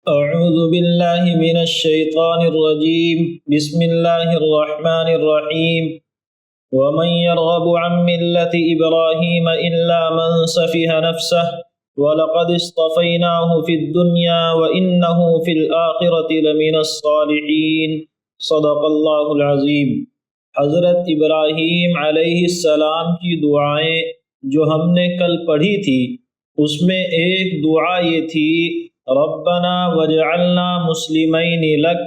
اعوذ باللہ من الشیطان الرجیم بسم اللہ الرحمن الرحیم ومن يرغب عن ملة إبراهيم إلا من سفه نفسه ولقد اصطفيناه في الدنيا وإنه في الآخرة لمن الصالحين صدق اللہ العظیم۔ حضرت ابراہیم علیہ السلام کی دعائیں جو ہم نے کل پڑھی تھی، اس میں ایک دعا یہ تھی، ربنا وجعلنا مسلمین لک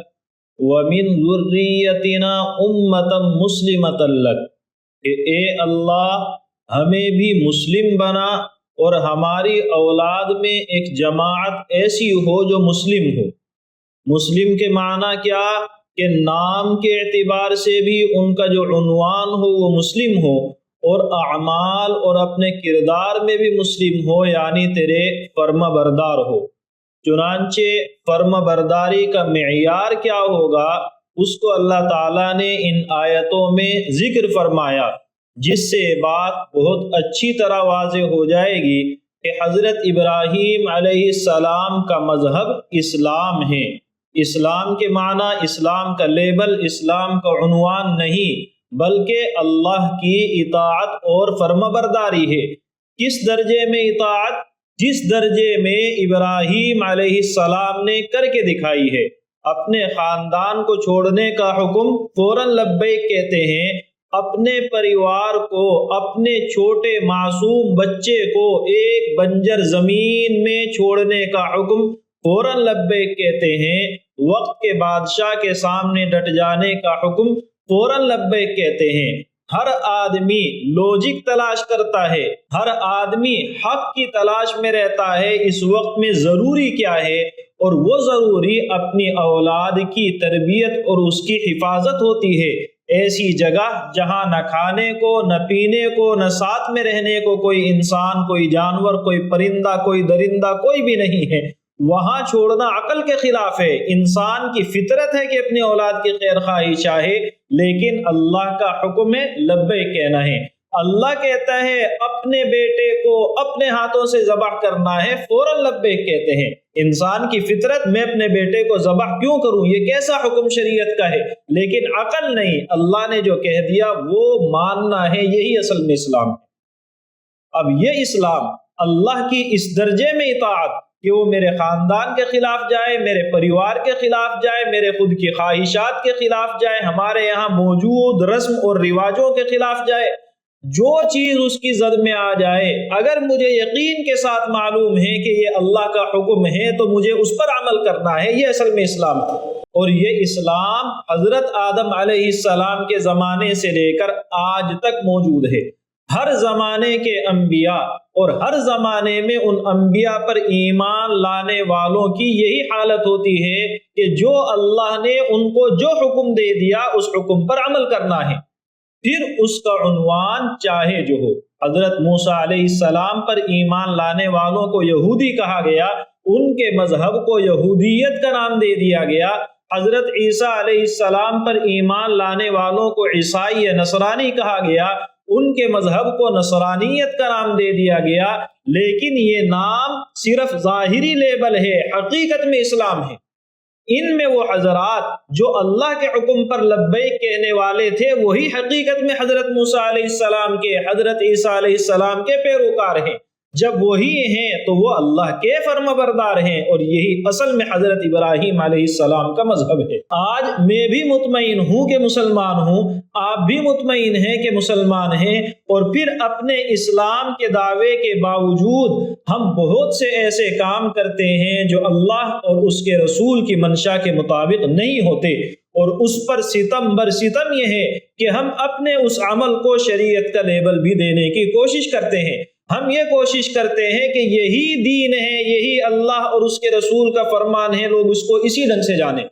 ومن ذریتنا امتا مسلمتا لک، کہ اے اللہ ہمیں بھی مسلم بنا اور ہماری اولاد میں ایک جماعت ایسی ہو جو مسلم ہو۔ مسلم کے معنی کیا کہ نام کے اعتبار سے بھی ان کا جو عنوان ہو وہ مسلم ہو، اور اعمال اور اپنے کردار میں بھی مسلم ہو، یعنی تیرے فرما بردار ہو۔ چنانچہ فرما برداری کا معیار کیا ہوگا، اس کو اللہ تعالیٰ نے ان آیتوں میں ذکر فرمایا، جس سے بات بہت اچھی طرح واضح ہو جائے گی کہ حضرت ابراہیم علیہ السلام کا مذہب اسلام ہے۔ اسلام کے معنی اسلام کا لیبل، اسلام کا عنوان نہیں، بلکہ اللہ کی اطاعت اور فرما برداری ہے۔ کس درجے میں اطاعت؟ جس درجے میں ابراہیم علیہ السلام نے کر کے دکھائی ہے۔ اپنے خاندان کو چھوڑنے کا حکم فوراً لبیک کہتے ہیں، اپنے پریوار کو، اپنے چھوٹے معصوم بچے کو ایک بنجر زمین میں چھوڑنے کا حکم فوراً لبیک کہتے ہیں، وقت کے بادشاہ کے سامنے ڈٹ جانے کا حکم فوراً لبیک کہتے ہیں۔ ہر آدمی لوجک تلاش کرتا ہے، ہر آدمی حق کی تلاش میں رہتا ہے، اس وقت میں ضروری کیا ہے، اور وہ ضروری اپنی اولاد کی تربیت اور اس کی حفاظت ہوتی ہے۔ ایسی جگہ جہاں نہ کھانے کو، نہ پینے کو، نہ ساتھ میں رہنے کو کوئی انسان، کوئی جانور، کوئی پرندہ، کوئی درندہ، کوئی بھی نہیں ہے، وہاں چھوڑنا عقل کے خلاف ہے۔ انسان کی فطرت ہے کہ اپنی اولاد کی خیر خواہی چاہے، لیکن اللہ کا حکم ہے لبیک کہنا ہے۔ اللہ کہتا ہے اپنے بیٹے کو اپنے ہاتھوں سے ذبح کرنا ہے، فوراً لبیک کہتے ہیں۔ انسان کی فطرت، میں اپنے بیٹے کو ذبح کیوں کروں، یہ کیسا حکم شریعت کا ہے، لیکن عقل نہیں، اللہ نے جو کہہ دیا وہ ماننا ہے، یہی اصل میں اسلام ہے۔ اب یہ اسلام، اللہ کی اس درجے میں اطاعت کہ وہ میرے خاندان کے خلاف جائے، میرے پریوار کے خلاف جائے، میرے خود کی خواہشات کے خلاف جائے، ہمارے یہاں موجود رسم اور رواجوں کے خلاف جائے، جو چیز اس کی زد میں آ جائے، اگر مجھے یقین کے ساتھ معلوم ہے کہ یہ اللہ کا حکم ہے تو مجھے اس پر عمل کرنا ہے، یہ اصل میں اسلام ہے۔ اور یہ اسلام حضرت آدم علیہ السلام کے زمانے سے لے کر آج تک موجود ہے۔ ہر زمانے کے انبیاء اور ہر زمانے میں ان انبیاء پر ایمان لانے والوں کی یہی حالت ہوتی ہے کہ جو اللہ نے ان کو جو حکم دے دیا اس حکم پر عمل کرنا ہے، پھر اس کا عنوان چاہے جو ہو۔ حضرت موسیٰ علیہ السلام پر ایمان لانے والوں کو یہودی کہا گیا، ان کے مذہب کو یہودیت کا نام دے دیا گیا۔ حضرت عیسیٰ علیہ السلام پر ایمان لانے والوں کو عیسائی یا نصرانی کہا گیا، ان کے مذہب کو نصرانیت کا نام دے دیا گیا، لیکن یہ نام صرف ظاہری لیبل ہے، حقیقت میں اسلام ہے۔ ان میں وہ حضرات جو اللہ کے حکم پر لبیک کہنے والے تھے، وہی حقیقت میں حضرت موسیٰ علیہ السلام کے، حضرت عیسیٰ علیہ السلام کے پیروکار ہیں۔ جب وہی ہیں تو وہ اللہ کے فرما بردار ہیں، اور یہی اصل میں حضرت ابراہیم علیہ السلام کا مذہب ہے۔ آج میں بھی مطمئن ہوں کہ مسلمان ہوں، آپ بھی مطمئن ہیں کہ مسلمان ہیں، اور پھر اپنے اسلام کے دعوے کے باوجود ہم بہت سے ایسے کام کرتے ہیں جو اللہ اور اس کے رسول کی منشا کے مطابق نہیں ہوتے، اور اس پر ستم بر ستم یہ ہے کہ ہم اپنے اس عمل کو شریعت کا لیبل بھی دینے کی کوشش کرتے ہیں۔ ہم یہ کوشش کرتے ہیں کہ یہی دین ہے، یہی اللہ اور اس کے رسول کا فرمان ہے، لوگ اس کو اسی ڈھنگ سے جانیں،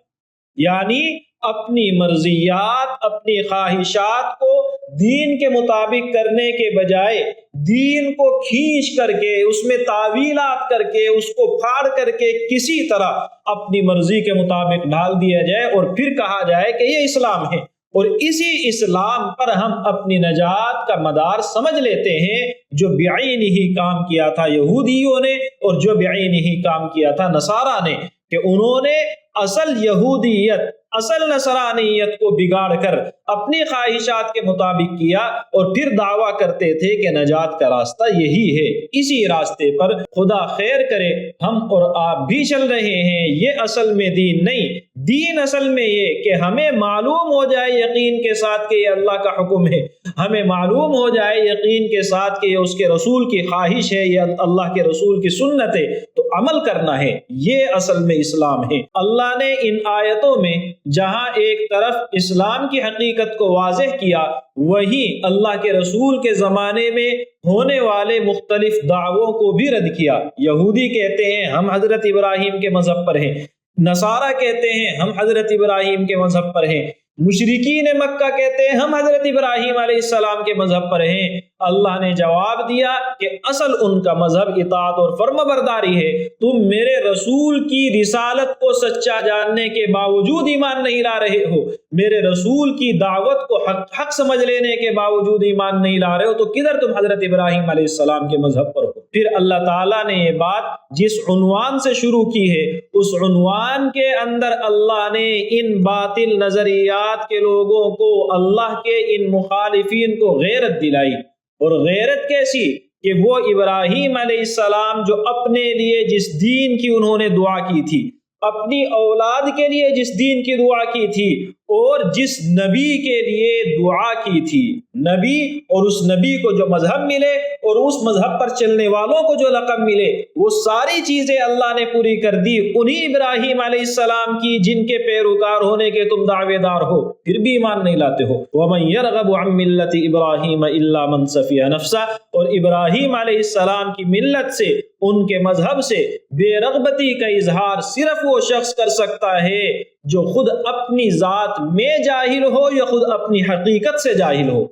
یعنی اپنی مرضیات، اپنی خواہشات کو دین کے مطابق کرنے کے بجائے دین کو کھینچ کر کے، اس میں تعویلات کر کے، اس کو پھاڑ کر کے کسی طرح اپنی مرضی کے مطابق ڈھال دیا جائے، اور پھر کہا جائے کہ یہ اسلام ہے، اور اسی اسلام پر ہم اپنی نجات کا مدار سمجھ لیتے ہیں، جو بعینہ ہی کام کیا تھا یہودیوں نے، اور جو بعینہ ہی کام کیا تھا نصارہ نے، کہ انہوں نے اصل یہودیت، اصل نصرانیت کو بگاڑ کر اپنی خواہشات کے مطابق کیا اور پھر دعویٰ کرتے تھے کہ نجات کا راستہ یہی ہے، اسی راستے پر خدا خیر کرے ہم اور آپ بھی چل رہے ہیں۔ یہ اصل میں دین نہیں، دین اصل میں یہ کہ ہمیں معلوم ہو جائے یقین کے ساتھ کہ یہ اللہ کا حکم ہے، ہمیں معلوم ہو جائے یقین کے ساتھ کہ یہ اس کے رسول کی خواہش ہے، یہ اللہ کے رسول کی سنت ہے، تو عمل کرنا ہے، یہ اصل میں اسلام ہے۔ اللہ نے ان آیتوں میں جہاں ایک طرف اسلام کی حقیقت کو واضح کیا، وہیں اللہ کے رسول کے زمانے میں ہونے والے مختلف دعووں کو بھی رد کیا۔ یہودی کہتے ہیں ہم حضرت ابراہیم کے مذہب پر ہیں، نصارہ کہتے ہیں ہم حضرت ابراہیم کے مذہب پر ہیں، مشرکین مکہ کہتے ہیں ہم حضرت ابراہیم علیہ السلام کے مذہب پر ہیں۔ اللہ نے جواب دیا کہ اصل ان کا مذہب اطاعت اور فرمانبرداری ہے، تم میرے رسول کی رسالت کو سچا جاننے کے باوجود ایمان نہیں لا رہے ہو، میرے رسول کی دعوت کو حق سمجھ لینے کے باوجود ایمان نہیں لا رہے ہو، تو کدھر تم حضرت ابراہیم علیہ السلام کے مذہب پر ہو۔ پھر اللہ تعالیٰ نے یہ بات جس عنوان سے شروع کی ہے، اس عنوان کے اندر اللہ نے ان باطل نظریات کے لوگوں کو، اللہ کے ان مخالفین کو غیرت دلائی، اور غیرت کیسی کہ وہ ابراہیم علیہ السلام جو اپنے لیے جس دین کی انہوں نے دعا کی تھی، اپنی اولاد کے لیے جس دین کی دعا کی تھی، اور جس نبی کے لیے دعا کی تھی، نبی اور اس نبی کو جو مذہب ملے اور اس مذہب پر چلنے والوں کو جو لقب ملے، وہ ساری چیزیں اللہ نے پوری کر دی انہی ابراہیم علیہ السلام کی جن کے پیروکار ہونے کے تم دعوے دار ہو، پھر بھی ایمان نہیں لاتے ہو۔ وَمَن يَرْغَبُ عَن مِّلَّةِ إِبْرَاهِيمَ إِلَّا مَن سَفِهَ نَفْسَهُ، اور ابراہیم علیہ السلام کی ملت سے، ان کے مذہب سے بے رغبتی کا اظہار صرف وہ شخص کر سکتا ہے جو خود اپنی ذات میں جاہل ہو یا خود اپنی حقیقت سے جاہل ہو،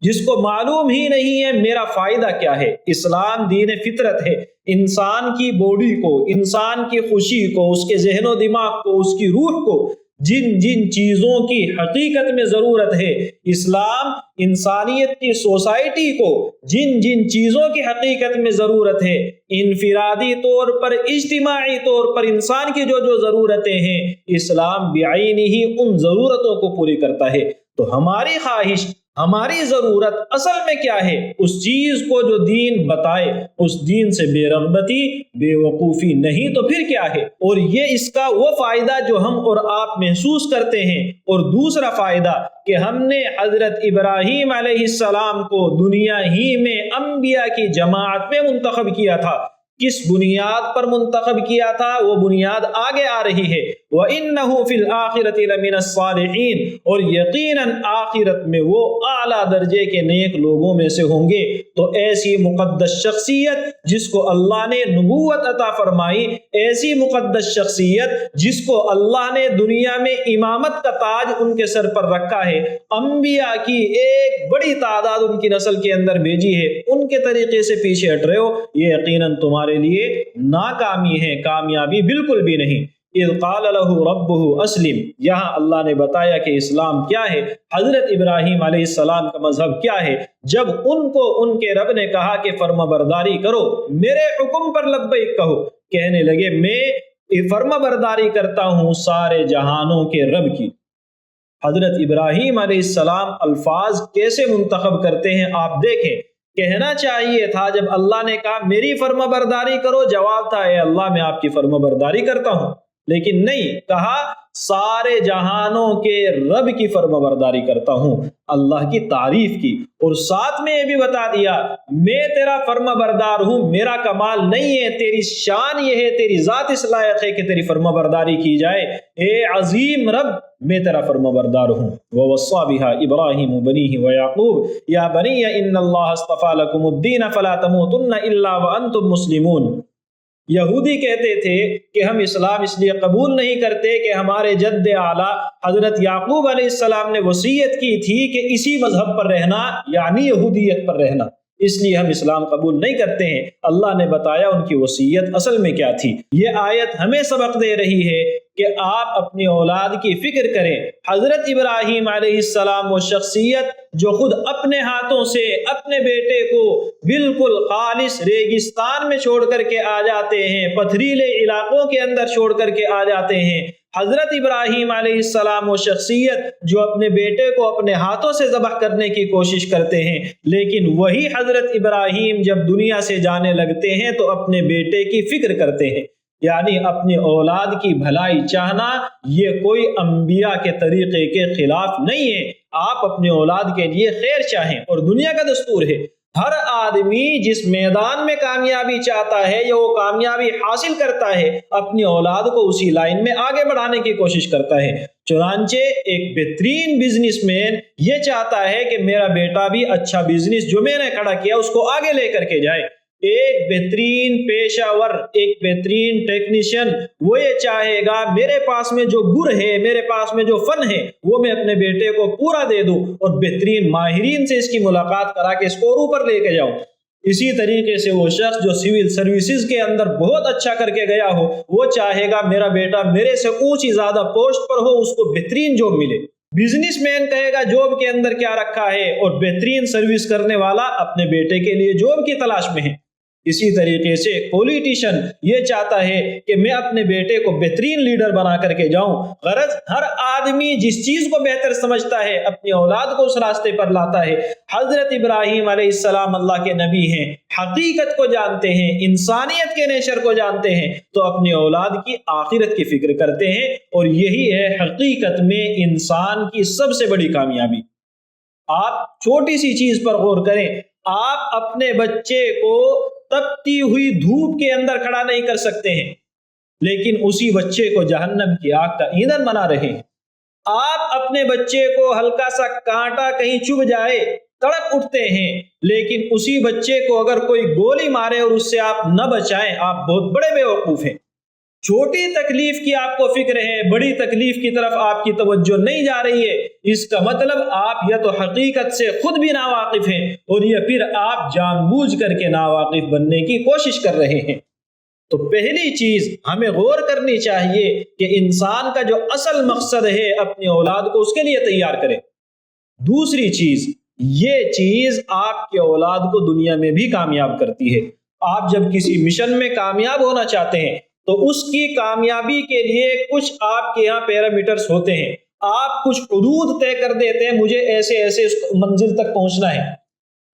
جس کو معلوم ہی نہیں ہے میرا فائدہ کیا ہے۔ اسلام دین فطرت ہے، انسان کی باڈی کو، انسان کی خوشی کو، اس کے ذہن و دماغ کو، اس کی روح کو جن جن چیزوں کی حقیقت میں ضرورت ہے، اسلام انسانیت کی سوسائٹی کو جن جن چیزوں کی حقیقت میں ضرورت ہے، انفرادی طور پر، اجتماعی طور پر انسان کی جو جو ضرورتیں ہیں، اسلام بعینی ہی ان ضرورتوں کو پوری کرتا ہے۔ تو ہماری خواہش، ہماری ضرورت اصل میں کیا ہے؟ اس چیز کو جو دین بتائے، اس دین سے بے رغبتی، بے وقوفی، نہیں تو پھر کیا ہے؟ اور یہ اس کا وہ فائدہ جو ہم اور آپ محسوس کرتے ہیں، اور دوسرا فائدہ کہ ہم نے حضرت ابراہیم علیہ السلام کو دنیا ہی میں انبیاء کی جماعت میں منتخب کیا تھا۔ کس بنیاد پر منتخب کیا تھا؟ وہ بنیاد آگے آ رہی ہے، وَإِنَّهُ فِي الْآخِرَةِ لَمِنَ الصَّالِحِينَ، اور یقیناً آخرت میں وہ اعلیٰ درجے کے نیک لوگوں میں سے ہوں گے۔ تو ایسی مقدس شخصیت جس کو اللہ نے نبوت عطا فرمائی، ایسی مقدس شخصیت جس کو اللہ نے دنیا میں امامت کا تاج ان کے سر پر رکھا ہے، انبیاء کی ایک بڑی تعداد ان کی نسل کے اندر بھیجی ہے، ان کے طریقے سے پیچھے ہٹ رہے ہو، یہ یقیناً تمہارے لیے ناکامی ہے، کامیابی بالکل بھی نہیں۔ اذ قال له ربه اسلم، یہاں اللہ نے بتایا کہ اسلام کیا ہے، حضرت ابراہیم علیہ السلام کا مذہب کیا ہے۔ جب ان کو ان کے رب نے کہا کہ فرما برداری کرو، میرے حکم پر لبیک کہو، کہنے لگے میں فرما برداری کرتا ہوں سارے جہانوں کے رب کی۔ حضرت ابراہیم علیہ السلام الفاظ کیسے منتخب کرتے ہیں آپ دیکھیں۔ کہنا چاہیے تھا جب اللہ نے کہا میری فرما برداری کرو، جواب تھا اے اللہ میں آپ کی فرما برداری کرتا ہوں، لیکن نہیں، کہا سارے جہانوں کے رب کی فرما برداری کرتا ہوں، اللہ کی تعریف کی، اور ساتھ میں یہ بھی بتا دیا میں تیرا فرما بردار ہوں، میرا کمال نہیں ہے، تیری شان یہ ہے، تیری ذات اس لائق ہے کہ تیری فرما برداری کی جائے، اے عظیم رب میں تیرا فرما بردار ہوں۔ وَوَصَّى بِهَا إِبْرَاهِيمُ بَنِيهِ وَيَعْقُوبُ يَا بَنِيَّ إِنَّ اللَّهَ اصْطَفَى لَكُمُ الدِّينَ فَلَا تَمُوتُنَّ إِلَّا وَأَنْتُمْ مُسْلِمُونَ۔ یہودی کہتے تھے کہ ہم اسلام اس لیے قبول نہیں کرتے کہ ہمارے جد اعلیٰ حضرت یعقوب علیہ السلام نے وصیت کی تھی کہ اسی مذہب پر رہنا، یعنی یہودیت پر رہنا، اس لیے ہم اسلام قبول نہیں کرتے ہیں۔ اللہ نے بتایا ان کی وصیت اصل میں کیا تھی۔ یہ آیت ہمیں سبق دے رہی ہے کہ آپ اپنی اولاد کی فکر کریں۔ حضرت ابراہیم علیہ السلام وہ شخصیت جو خود اپنے ہاتھوں سے اپنے بیٹے کو بالکل خالص ریگستان میں چھوڑ کر کے آ جاتے ہیں، پتھریلے علاقوں کے اندر چھوڑ کر کے آ جاتے ہیں۔ حضرت ابراہیم علیہ السلام وہ شخصیت جو اپنے بیٹے کو اپنے ہاتھوں سے ذبح کرنے کی کوشش کرتے ہیں، لیکن وہی حضرت ابراہیم جب دنیا سے جانے لگتے ہیں تو اپنے بیٹے کی فکر کرتے ہیں۔ یعنی اپنی اولاد کی بھلائی چاہنا یہ کوئی انبیاء کے طریقے کے خلاف نہیں ہے۔ آپ اپنے اولاد کے لیے خیر چاہیں، اور دنیا کا دستور ہے ہر آدمی جس میدان میں کامیابی چاہتا ہے یا وہ کامیابی حاصل کرتا ہے اپنی اولاد کو اسی لائن میں آگے بڑھانے کی کوشش کرتا ہے۔ چنانچہ ایک بہترین بزنس مین یہ چاہتا ہے کہ میرا بیٹا بھی اچھا بزنس جو میں نے کھڑا کیا اس کو آگے لے کر کے جائے۔ ایک بہترین پیشہ ور، ایک بہترین ٹیکنیشین وہ یہ چاہے گا میرے پاس میں جو گر ہے، میرے پاس میں جو فن ہے وہ میں اپنے بیٹے کو پورا دے دوں اور بہترین ماہرین سے اس کی ملاقات کرا کے اس کو اوپر لے کے جاؤں۔ اسی طریقے سے وہ شخص جو سول سروسز کے اندر بہت اچھا کر کے گیا ہو وہ چاہے گا میرا بیٹا میرے سے اونچی زیادہ پوسٹ پر ہو، اس کو بہترین جاب ملے۔ بزنس مین کہے گا جاب کے اندر کیا رکھا ہے، اور بہترین سروس کرنے والا اپنے بیٹے کے لیے جاب کی تلاش میں ہے۔ اسی طریقے سے پولیٹیشین یہ چاہتا ہے کہ میں اپنے بیٹے کو بہترین لیڈر بنا کر کے جاؤں۔ غرض ہر آدمی جس چیز کو بہتر سمجھتا ہے اپنی اولاد کو اس راستے پر لاتا ہے۔ حضرت ابراہیم علیہ السلام اللہ کے نبی ہیں، حقیقت کو جانتے ہیں، انسانیت کے نیچر کو جانتے ہیں، تو اپنی اولاد کی آخرت کی فکر کرتے ہیں، اور یہی ہے حقیقت میں انسان کی سب سے بڑی کامیابی۔ آپ چھوٹی سی چیز پر غور کریں، آپ اپنے بچے کو تپتی ہوئی دھوپ کے اندر کھڑا نہیں کر سکتے ہیں، لیکن اسی بچے کو جہنم کی آگ کا ایندھن بنا رہے ہیں۔ آپ اپنے بچے کو ہلکا سا کانٹا کہیں چبھ جائے تڑپ اٹھتے ہیں، لیکن اسی بچے کو اگر کوئی گولی مارے اور اس سے آپ نہ بچائیں، آپ بہت بڑے بیوقوف ہیں۔ چھوٹی تکلیف کی آپ کو فکر ہے، بڑی تکلیف کی طرف آپ کی توجہ نہیں جا رہی ہے، اس کا مطلب آپ یا تو حقیقت سے خود بھی ناواقف ہیں، اور یا پھر آپ جان بوجھ کر کے ناواقف بننے کی کوشش کر رہے ہیں۔ تو پہلی چیز ہمیں غور کرنی چاہیے کہ انسان کا جو اصل مقصد ہے اپنی اولاد کو اس کے لیے تیار کرے۔ دوسری چیز، یہ چیز آپ کے اولاد کو دنیا میں بھی کامیاب کرتی ہے۔ آپ جب کسی مشن میں کامیاب ہونا چاہتے ہیں تو اس کی کامیابی کے لیے کچھ آپ کے یہاں پیرامیٹرز ہوتے ہیں، آپ کچھ حدود طے کر دیتے ہیں، مجھے ایسے ایسے اس منزل تک پہنچنا ہے۔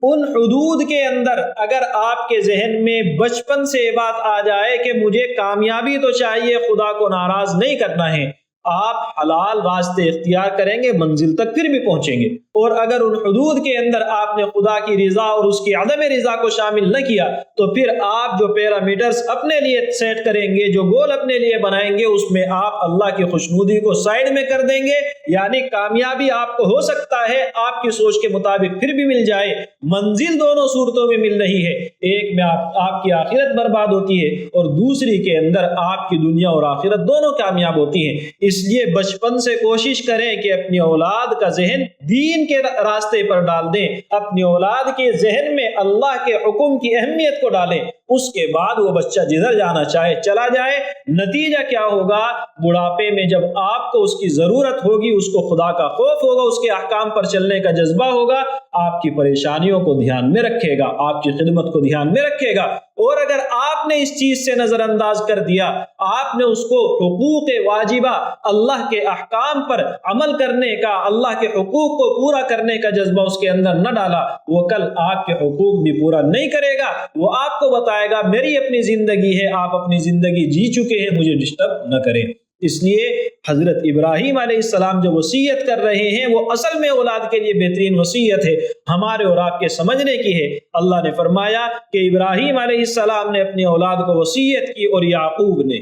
ان حدود کے اندر اگر آپ کے ذہن میں بچپن سے یہ بات آ جائے کہ مجھے کامیابی تو چاہیے، خدا کو ناراض نہیں کرنا ہے، آپ حلال راستے اختیار کریں گے، منزل تک پھر بھی پہنچیں گے۔ اور اگر ان حدود کے اندر آپ نے خدا کی رضا اور اس کی عدم رضا کو شامل نہ کیا تو پھر آپ جو پیرامیٹرز اپنے لیے سیٹ کریں گے، جو گول اپنے لیے بنائیں گے، اس میں آپ اللہ کی خوشنودی کو سائیڈ میں کر دیں گے۔ یعنی کامیابی آپ کو ہو سکتا ہے آپ کی سوچ کے مطابق پھر بھی مل جائے، منزل دونوں صورتوں میں مل رہی ہے، ایک میں آپ کی آخرت برباد ہوتی ہے اور دوسری کے اندر آپ کی دنیا اور آخرت دونوں کامیاب ہوتی ہیں۔ اس لیے بچپن سے کوشش کریں کہ اپنی اولاد کا ذہن دین کے راستے پر ڈال دیں، اپنی اولاد کے ذہن میں اللہ کے حکم کی اہمیت کو ڈالیں، اس کے بعد وہ بچہ جدھر جانا چاہے چلا جائے۔ نتیجہ کیا ہوگا؟ بڑھاپے میں جب آپ کو اس کی ضرورت ہوگی، اس کو خدا کا خوف ہوگا، اس کے احکام پر چلنے کا جذبہ ہوگا، آپ کی پریشانیوں کو دھیان میں رکھے گا، آپ کی خدمت کو دھیان میں رکھے گا۔ اور اگر آپ نے اس چیز سے نظر انداز کر دیا، آپ نے اس کو حقوق واجبہ، اللہ کے احکام پر عمل کرنے کا، اللہ کے حقوق کو پورا کرنے کا جذبہ اس کے اندر نہ ڈالا، وہ کل آپ کے حقوق بھی پورا نہیں کرے گا۔ وہ آپ کو بتائے گا میری اپنی زندگی ہے، آپ اپنی زندگی جی چکے ہیں، مجھے ڈسٹرب نہ کریں۔ اس لیے حضرت ابراہیم علیہ السلام جو وصیت کر رہے ہیں وہ اصل میں اولاد کے لیے بہترین وصیت ہے، ہمارے اور آپ کے سمجھنے کی ہے۔ اللہ نے فرمایا کہ ابراہیم علیہ السلام نے اپنی اولاد کو وصیت کی، اور یعقوب نے،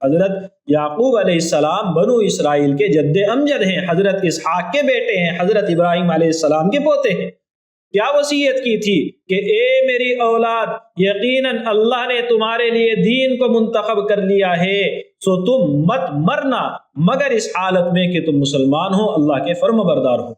حضرت یعقوب علیہ السلام بنو اسرائیل کے جد امجد ہیں، حضرت اسحاق کے بیٹے ہیں، حضرت ابراہیم علیہ السلام کے پوتے ہیں۔ کیا وصیت کی تھی کہ اے میری اولاد، یقیناً اللہ نے تمہارے لیے دین کو منتخب کر لیا ہے، سو تم مت مرنا مگر اس حالت میں کہ تم مسلمان ہو، اللہ کے فرمانبردار ہو۔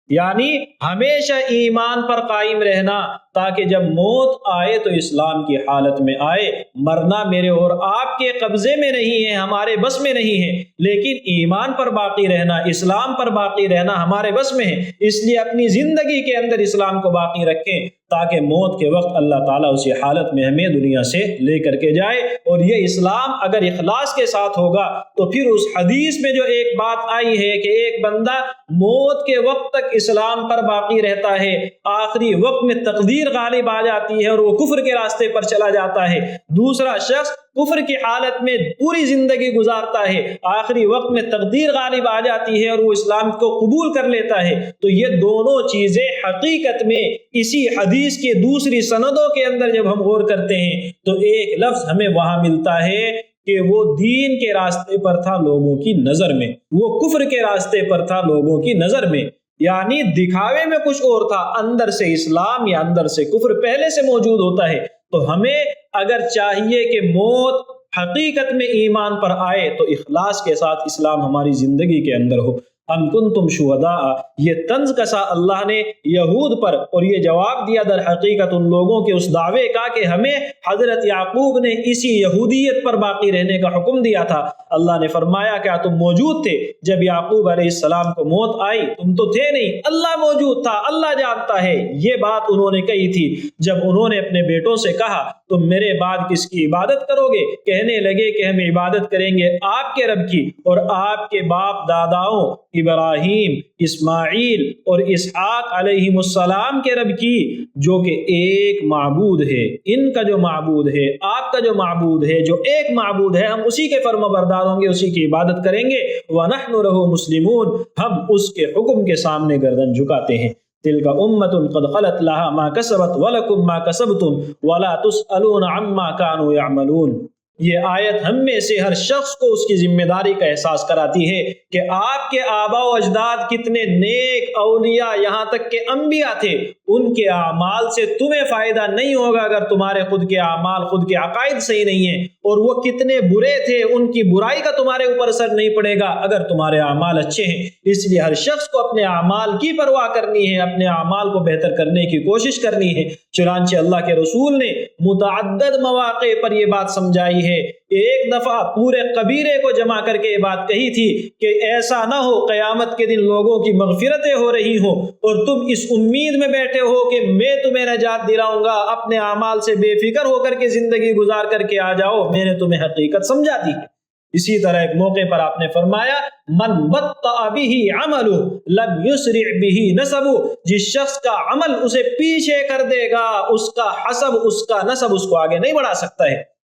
یعنی ہمیشہ ایمان پر قائم رہنا، تاکہ جب موت آئے تو اسلام کی حالت میں آئے۔ مرنا میرے اور آپ کے قبضے میں نہیں ہے، ہمارے بس میں نہیں ہے، لیکن ایمان پر باقی رہنا، اسلام پر باقی رہنا ہمارے بس میں ہے۔ اس لیے اپنی زندگی کے اندر اسلام کو باقی رکھیں تاکہ موت کے وقت اللہ تعالیٰ اسی حالت میں ہمیں دنیا سے لے کر کے جائے۔ اور یہ اسلام اگر اخلاص کے ساتھ ہوگا تو پھر اس حدیث میں جو ایک بات آئی ہے کہ ایک بندہ موت کے وقت تک اسلام پر باقی رہتا ہے، آخری وقت میں تقدیر غالب آ جاتی ہے اور وہ کفر کے راستے پر چلا جاتا ہے۔ دوسرا شخص کفر کی حالت میں پوری زندگی گزارتا ہے، آخری وقت میں تقدیر غالب آ جاتی ہے اور وہ اسلام کو قبول کر لیتا ہے۔ تو یہ دونوں چیزیں حقیقت میں اسی حدیث کی دوسری سندوں کے اندر جب ہم غور کرتے ہیں تو ایک لفظ ہمیں وہاں ملتا ہے کہ وہ دین کے راستے پر تھا لوگوں کی نظر میں، وہ کفر کے راستے پر تھا لوگوں کی نظر میں، یعنی دکھاوے میں کچھ اور تھا، اندر سے اسلام یا اندر سے کفر پہلے سے موجود ہوتا ہے۔ تو ہمیں اگر چاہیے کہ موت حقیقت میں ایمان پر آئے تو اخلاص کے ساتھ اسلام ہماری زندگی کے اندر ہو۔ ام کنتم شہداء، یہ طنز کسا اللہ نے یہود پر، اور یہ جواب دیا در حقیقت ان لوگوں کے اس دعوے کا کہ ہمیں حضرت یعقوب نے اسی یہودیت پر باقی رہنے کا حکم دیا تھا۔ اللہ نے فرمایا کیا تم موجود تھے جب یعقوب علیہ السلام کو موت آئی؟ تم تو تھے نہیں، اللہ موجود تھا، اللہ جانتا ہے۔ یہ بات انہوں نے کہی تھی جب انہوں نے اپنے بیٹوں سے کہا تم میرے بعد کس کی عبادت کرو گے؟ کہنے لگے کہ ہم عبادت کریں گے آپ کے رب کی اور آپ کے باپ داداؤں ابراہیم، اسماعیل اور اسحاق علیہم السلام کے رب کی، جو کہ ایک معبود ہے۔ ان کا جو معبود ہے، آپ کا جو معبود ہے، جو ایک معبود ہے، ہم اسی کے فرما بردار ہوں گے، اسی کی عبادت کریں گے۔ وَنَحْنُ لَهُ مُسْلِمُونَ، ہم اس کے حکم کے سامنے گردن جھکاتے ہیں۔ تِلْكَ أُمَّةٌ قَدْ خَلَتْ لَهَا مَا كَسَبَتْ وَلَكُمْ مَا كَسَبْتُمْ وَلَا تُسْأَلُونَ عَمَّا كَانُوا يَعْمَلُونَ۔ یہ آیت ہم میں سے ہر شخص کو اس کی ذمہ داری کا احساس کراتی ہے کہ آپ کے آباء و اجداد کتنے نیک، اولیاء، یہاں تک کہ انبیاء تھے، ان کے اعمال سے تمہیں فائدہ نہیں ہوگا اگر تمہارے خود کے اعمال، خود کے عقائد صحیح نہیں ہیں، اور وہ کتنے برے تھے، ان کی برائی کا تمہارے اوپر اثر نہیں پڑے گا اگر تمہارے اعمال اچھے ہیں۔ اس لیے ہر شخص کو اپنے اعمال کی پرواہ کرنی ہے، اپنے اعمال کو بہتر کرنے کی کوشش کرنی ہے۔ چنانچہ اللہ کے رسول نے متعدد مواقع پر یہ بات سمجھائی ہے۔ ایک دفعہ پورے قبیلے کو جمع کر کے یہ بات کہی تھی کہ ایسا نہ ہو قیامت کے دن لوگوں کی مغفرتیں ہو رہی ہوں اور تم اس امید میں بیٹھے ہو کہ میں تمہیں نجات دلاؤں گا، اپنے اعمال سے بے فکر ہو کر کے زندگی گزار کر کے آ جاؤ، میں نے تمہیں حقیقت سمجھا دی ہے۔ اسی طرح ایک موقع پر آپ نے فرمایا من بطأ به عمله لم يسرع به نسبه، جس شخص کا عمل اسے پیچھے کر دے گا، اس کا حسب، اس کا نسب اس کو آگے نہیں بڑھا سکتا ہے۔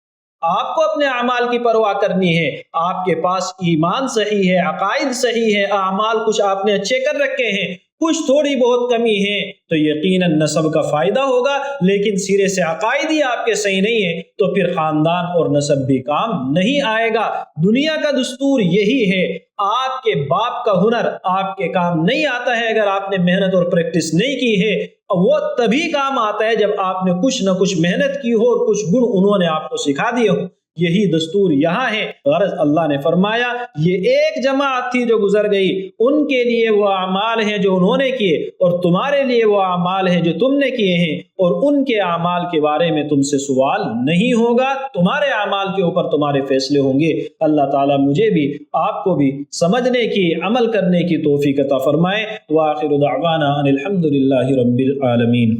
آپ کو اپنے اعمال کی پرواہ کرنی ہے۔ آپ کے پاس ایمان صحیح ہے، عقائد صحیح ہے، اعمال کچھ آپ نے اچھے کر رکھے ہیں، کچھ تھوڑی بہت کمی ہے تو یقیناً نسب کا فائدہ ہوگا، لیکن سرے سے عقائد ہی آپ کے صحیح نہیں ہے تو پھر خاندان اور نسب بھی کام نہیں آئے گا۔ دنیا کا دستور یہی ہے، آپ کے باپ کا ہنر آپ کے کام نہیں آتا ہے اگر آپ نے محنت اور پریکٹس نہیں کی ہے، وہ تبھی کام آتا ہے جب آپ نے کچھ نہ کچھ محنت کی ہو اور کچھ گن انہوں نے آپ کو سکھا دیے ہو۔ یہی دستور یہاں ہے۔ غرض اللہ نے فرمایا یہ ایک جماعت تھی جو گزر گئی، ان کے لیے وہ اعمال ہیں جو انہوں نے کیے اور تمہارے لیے وہ اعمال ہیں جو تم نے کیے ہیں، اور ان کے اعمال کے بارے میں تم سے سوال نہیں ہوگا، تمہارے اعمال کے اوپر تمہارے فیصلے ہوں گے۔ اللہ تعالیٰ مجھے بھی آپ کو بھی سمجھنے کی، عمل کرنے کی توفیق عطا فرمائے۔ وآخر دعوانا ان الحمد للہ رب العالمین۔